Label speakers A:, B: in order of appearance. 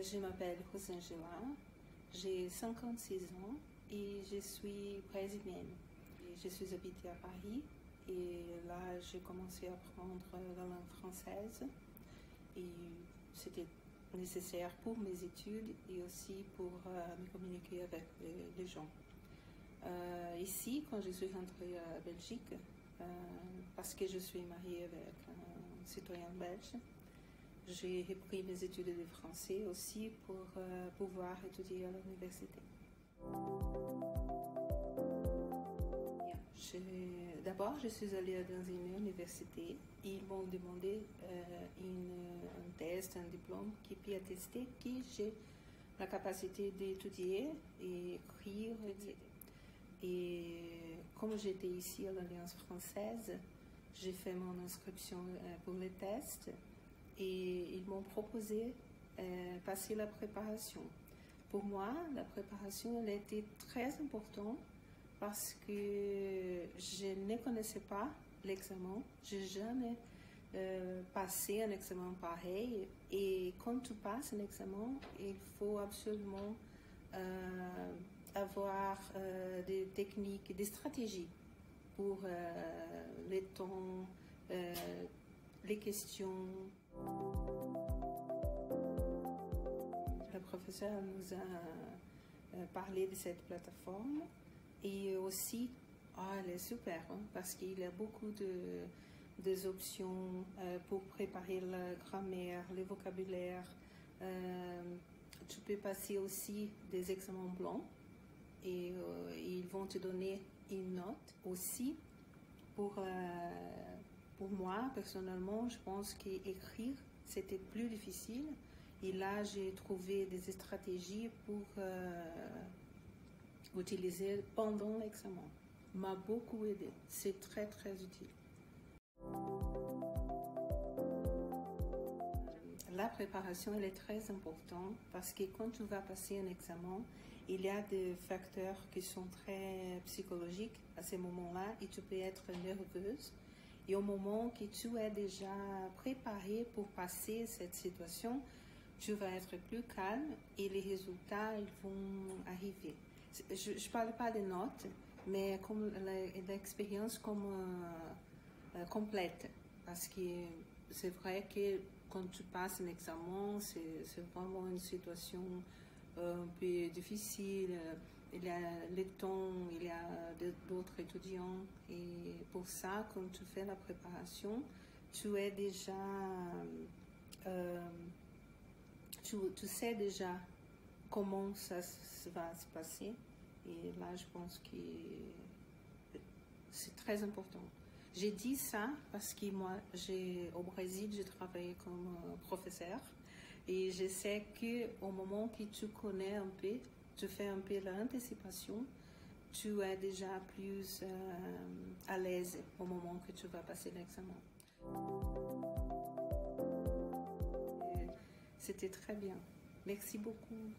A: Je m'appelle Rosangela, j'ai 56 ans et je suis brésilienne. Je suis habitée à Paris et là j'ai commencé à apprendre la langue française et c'était nécessaire pour mes études et aussi pour me communiquer avec les gens. Ici, quand je suis rentrée à Belgique, parce que je suis mariée avec un citoyen belge, j'ai repris mes études de français aussi pour pouvoir étudier à l'université. D'abord, je suis allée dans une université. Ils m'ont demandé un test, un diplôme qui peut attester que j'ai la capacité d'étudier et écrire, etc. Et comme j'étais ici à l'Alliance française, j'ai fait mon inscription pour les tests et ils m'ont proposé passer la préparation. Pour moi, la préparation elle était très importante parce que je ne connaissais pas l'examen. Je n'ai jamais passé un examen pareil. Et quand tu passes un examen, il faut absolument avoir des techniques, des stratégies pour les temps, les questions. Le professeur nous a parlé de cette plateforme et aussi, elle est super hein, parce qu'il y a beaucoup des options pour préparer la grammaire, le vocabulaire. Tu peux passer aussi des examens blancs et ils vont te donner une note aussi. Pour moi, personnellement, je pense qu'écrire, c'était plus difficile. Et là, j'ai trouvé des stratégies pour utiliser pendant l'examen. M'a beaucoup aidé. C'est très, très utile. La préparation, elle est très importante parce que quand tu vas passer un examen, il y a des facteurs qui sont très psychologiques à ce moment-là et tu peux être nerveuse. Et au moment que tu es déjà préparé pour passer cette situation, tu vas être plus calme et les résultats ils vont arriver. Je ne parle pas des notes, mais comme l'expérience comme complète. Parce que c'est vrai que quand tu passes un examen, c'est vraiment une situation un peu difficile. Il y a le temps, il y a d'autres étudiants. Et pour ça, quand tu fais la préparation, tu es déjà... tu sais déjà comment ça va se passer. Et là, je pense que c'est très important. J'ai dit ça parce que moi, au Brésil, j'ai travaillé comme professeur et je sais qu'au moment que tu connais un peu, tu fais un peu l'anticipation, tu es déjà plus à l'aise au moment que tu vas passer l'examen. C'était très bien. Merci beaucoup.